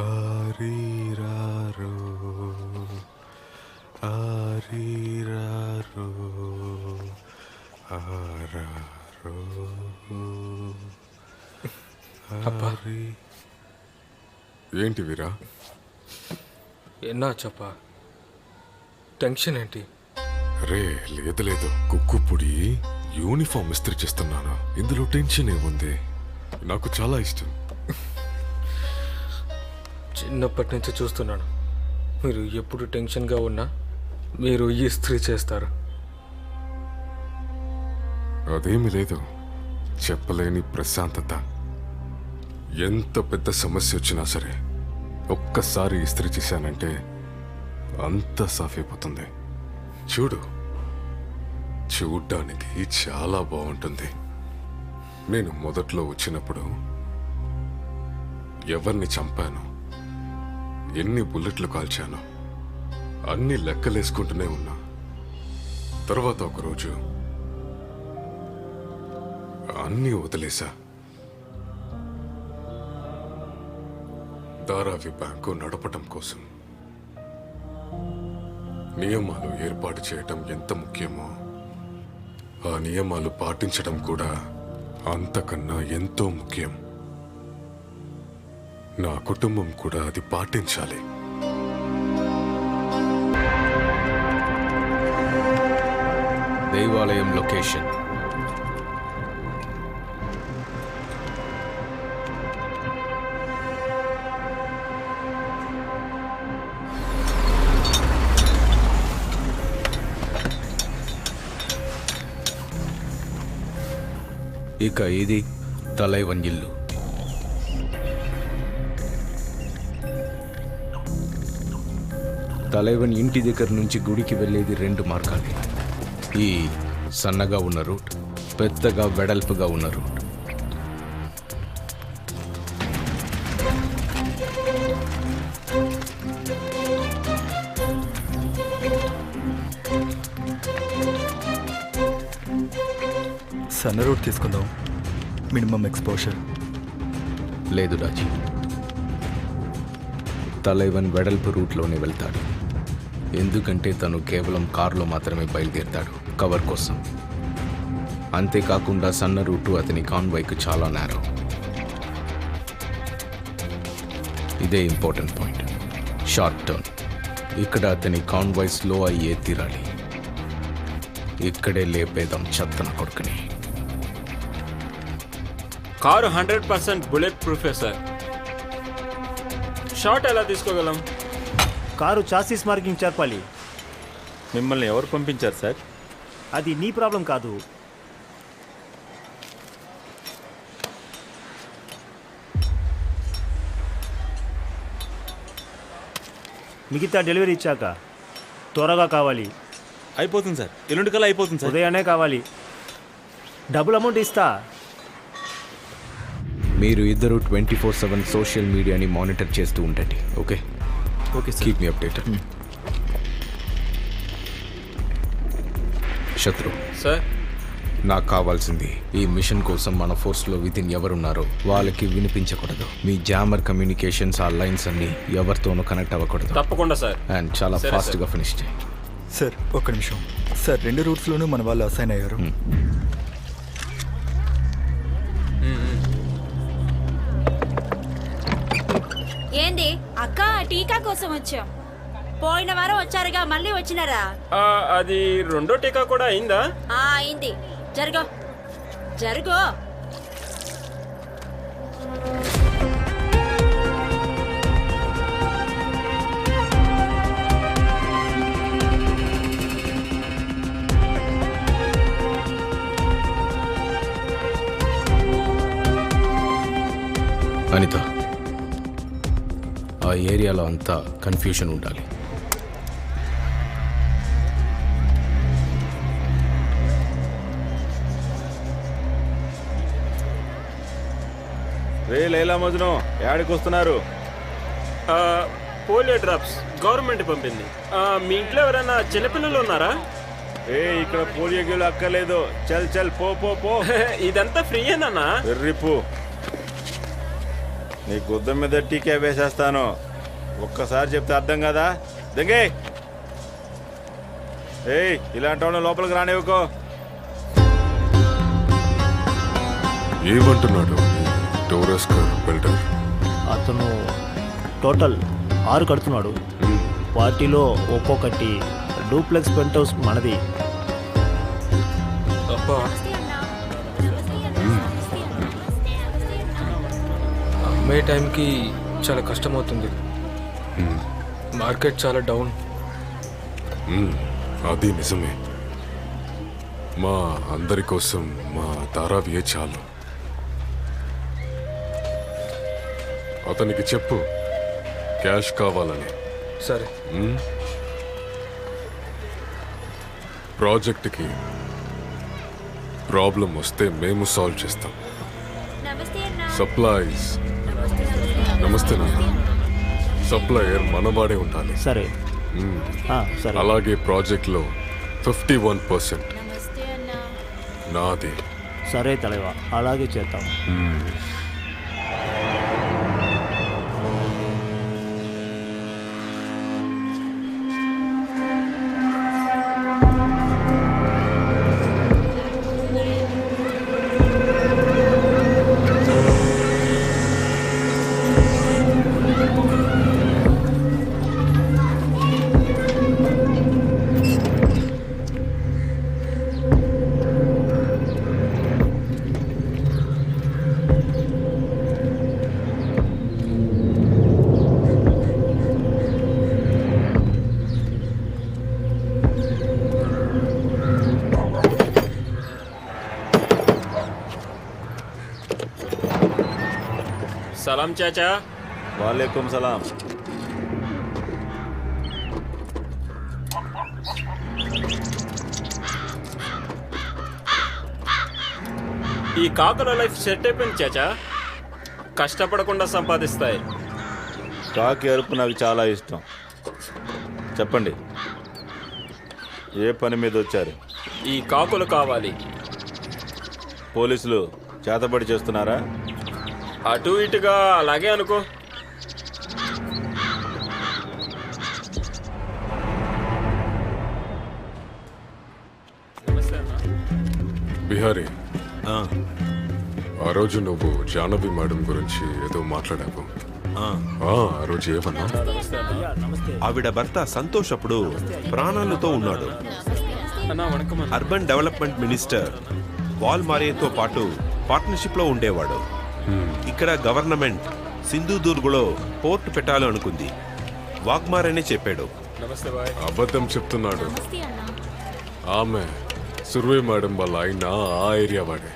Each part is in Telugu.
ఆరీరారో ఆరీరారో ఆరారో ఆరీ. ఏంటి వీరా? ఎన్నాచప్పా టెన్షన్ ఏంటి? రే లేదు కుక్కుపుడి యూనిఫామ్ ఇస్త్రీ చేస్తున్నాను. ఇందులో టెన్షన్ ఏముంది? నాకు చాలా ఇష్టం. చిన్నప్పటి నుంచి చూస్తున్నాను, మీరు ఎప్పుడు టెన్షన్గా ఉన్నా మీరు ఇస్త్రీ చేస్తారు. అదేమి లేదు, చెప్పలేని ప్రశాంతత. ఎంత పెద్ద సమస్య వచ్చినా సరే ఒక్కసారి ఇస్త్రీ చేశానంటే అంతా సాఫ్ అయిపోతుంది. చూడ్డానికి చాలా బాగుంటుంది. నేను మొదట్లో వచ్చినప్పుడు ఎవరిని చంపాను, ఎన్ని బుల్లెట్లు కాల్చాను అన్ని లెక్కలేసుకుంటూనే ఉన్నా. తర్వాత ఒకరోజు అన్నీ వదిలేశా. ధారావి బ్యాంకు నడపటం కోసం నియమాలు ఏర్పాటు చేయటం ఎంత ముఖ్యమో ఆ నియమాలు పాటించడం కూడా అంతకన్నా ఎంతో ముఖ్యం. నా కుటుంబం కూడా అది పాటించాలి. దేవాలయం లొకేషన్ ఇక ఇది తలైవన్ ఇల్లు. తలైవన్ ఇంటి దగ్గర నుంచి గుడికి వెళ్ళేది 2 మార్గాలు. ఈ సన్నగా ఉన్న రూట్, పెద్దగా వెడల్పుగా ఉన్న రూట్. సన్న రూట్ తీసుకుందాం, మినిమం ఎక్స్పోజర్. లేదు రాజీ, తలైవన్ వెడల్పు రూట్లోనే వెళ్తాడు. ఎందుకంటే తను కేవలం కారులో మాత్రమే బయలుదేరుతాడు కవర్ కోసం. అంతేకాకుండా సన్న రూటు అతని కాన్వాయ్కు చాలా నేరో. ఇదే ఇంపార్టెంట్ పాయింట్. Short turn. ఇక్కడ అతని కాన్వాయ్ స్లో అయ్యే తీరాలి. ఇక్కడే లేపేదాం చెత్తన కొడుకుని. కారు 100% బుల్లెట్ ప్రూఫే సార్. షాట్ ఎలా తీసుకోగలం? కారు చాసిస్ మార్కింగ్ చెప్పాలి. మిమ్మల్ని ఎవరు పంపించారు సార్? అది నీ ప్రాబ్లం కాదు. మిగతా డెలివరీ ఇచ్చాక త్వరగా కావాలి. అయిపోతుంది సార్, ఎల్లుండి కల్లా అయిపోతుంది సార్. ఉదయాన్నే కావాలి. డబుల్ అమౌంట్ ఇస్తా. మీరు ఇద్దరు 24/7 సోషల్ మీడియాని మానిటర్ చేస్తూ ఉండండి. Okay okay sir. Keep me updated. శత్రు సార్, నాకు కావాల్సింది ఈ మిషన్ కోసం మన ఫోర్స్లో విధిన్ ఎవరున్నారో వాళ్ళకి వినిపించకూడదు. మీ జామర్ కమ్యూనికేషన్స్ ఆ లైన్స్ అన్ని ఎవరితోనూ కనెక్ట్ అవ్వకూడదు. తప్పకుండా సార్. అండ్ చాలా సరే, ఫాస్ట్గా ఫినిష్ చేయి. సార్ ఒక్క నిమిషం సార్, 2 రూట్స్లోనూ మన వాళ్ళు అసైన్ అయ్యారు. ఏంది అక్క, టీకా కోసం వచ్చాం. పోయిన వారం వచ్చారుగా, మళ్ళీ వచ్చినారా? అది 2వ టీకా కూడా అయిందా? అయింది. జరుగో జరుగో. అనిత, ఆ ఏరియాలో అంతా కన్ఫ్యూషన్ ఉండాలి. రే లైలా మజ్ను, యాడికి వస్తున్నారు? పోలియో డ్రాప్స్ గవర్నమెంట్ పంపింది. మీ ఇంట్లో ఎవరైనా చిన్నపిల్లలు ఉన్నారా? ఇక్కడ పోలియో గిళ్ళు అక్కర్లేదు. చల్ చల్ పో పో పో. ఇదంతా ఫ్రీయేనా? వెర్రిపు. నీ గుద్దం మీద టీకే వేసేస్తాను. ఒక్కసారి చెప్తే అర్థం కదా? దెంగే ఏయ్, ఇలాంటి వాళ్ళని లోపలికి రానివ్వకో. ఏమంటున్నాడు టోరస్కర్ బిల్డర్? అతను టోటల్ 6 కడుతున్నాడు. వాటిలో ఒక్కొక్కటి డూప్లెక్స్ పెంట్ హౌస్ మనది. అబ్బా, అమ్మే టైంకి చాలా కష్టమవుతుంది. మార్కెట్ చాలా డౌన్. అది నిజమే. మా అందరి కోసం మా ధారావియే చాలు. అతనికి చెప్పు క్యాష్ కావాలని. సరే, ప్రాజెక్ట్కి ప్రాబ్లం వస్తే మేము సాల్వ్ చేస్తాం. సప్లైస్ నమస్తే నాన్న. సప్లయర్ మనవాడే ఉండాలి. సరే సరే. అలాగే ప్రాజెక్ట్లో 51% నాది. సరే తలవా, అలాగే చేద్దాం. సలాం చాచా. వాలేకుం సలాం. ఈ కాకుల లైఫ్ సెట్ అయిపోయింది చాచా. కష్టపడకుండా సంపాదిస్తాయి. కాకి అరుపు నాకు చాలా ఇష్టం. చెప్పండి, ఏ పని మీద వచ్చారు? ఈ కాకులు కావాలి. పోలీసులు చేతబడి చేస్తున్నారా? అటు ఇటుగా అలాగే అనుకో. బిహారీ, ఆ రోజు నువ్వు జాహ్నవి మేడం గురించి ఏదో మాట్లాడావు. ఆ రోజు ఏమన్నా? ఆవిడ భర్త సంతోష్ అప్పుడు ప్రాణాలతో ఉన్నాడు. అన్నా వణకం. అర్బన్ డెవలప్మెంట్ మినిస్టర్ వాల్మారేతో పాటు పార్ట్నర్షిప్లో ఉండేవాడు. ఇక్కడ గవర్నమెంట్ సింధుదుర్గ్లో పోర్ట్ పెట్టాలి అనుకుంది. వాగ్మారేనే చెప్పాడు. నమస్తే బాయ్. అబద్ధం చెప్తున్నాడు. ఆమె సుర్వే మేడం వాళ్ళ ఆయన ఆ ఏరియా వాడే.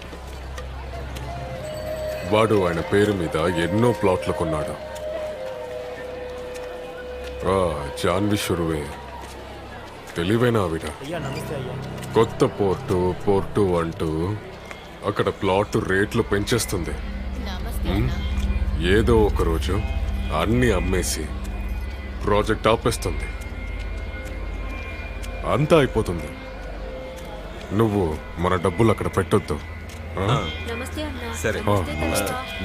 వాడు ఆయన పేరు మీద ఎన్నో ప్లాట్లు కొన్నాడు. జాన్వి సుర్వే తెలివైన ఆవిడ. అయ్యా నమస్తే అయ్యా. కొత్త పోర్టు అంటూ అక్కడ ప్లాట్ రేట్లు పెంచేస్తుంది. ఏదో ఒక రోజు అన్ని అమ్మేసి ప్రాజెక్ట్ ఆపేస్తుంది. అంతా అయిపోతుంది. నువ్వు మన డబ్బులు అక్కడ పెట్టొద్దు. సరే,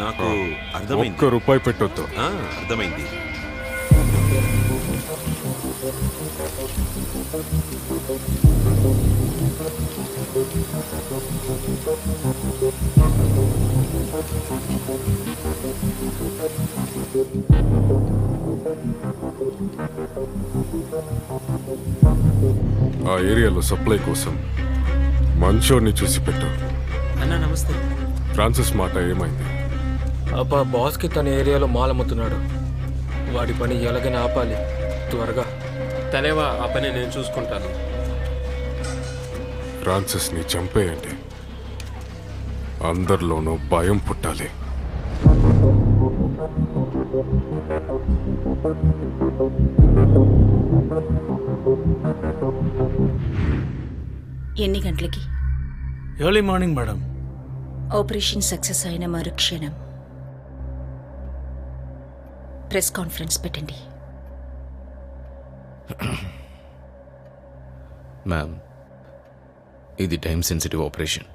నాకు అర్థమైంది. ₹1 పెట్టొద్దు. అర్థమైంది. ఆ ఏరియాలో సప్లై కోసం మంచోడిని చూసి పెట్టు. అన్నా నమస్తే. ఫ్రాన్సిస్ మాట ఏమైంది? అబ్బా, బాస్కి తన ఏరియాలో మాల్ అమ్ముతున్నాడు. వాడి పని ఎలాగైనా ఆపాలి త్వరగా. తలేవా, ఆ పని నేను చూసుకుంటాను. ఫ్రాన్సిస్ని చంపేయండి. అందరిలోనూ భయం పుట్టాలి. ఎన్ని గంటలకి? Early morning madam. Operation success అయిన మరుక్షణం ప్రెస్ కాన్ఫరెన్స్ పెట్టండి. మ్యామ్, ఇది టైం సెన్సిటివ్ ఆపరేషన్.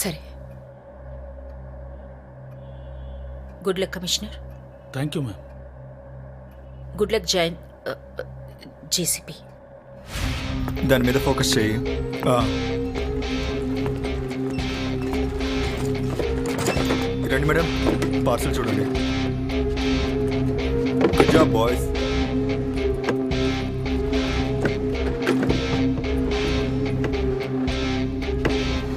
సరే, good luck commissioner. Thank you ma'am. Good luck Jain JCP. దాని మీద ఫోకస్ చేయి. రండి మేడం, పార్సల్ చూడండి. Good job boys.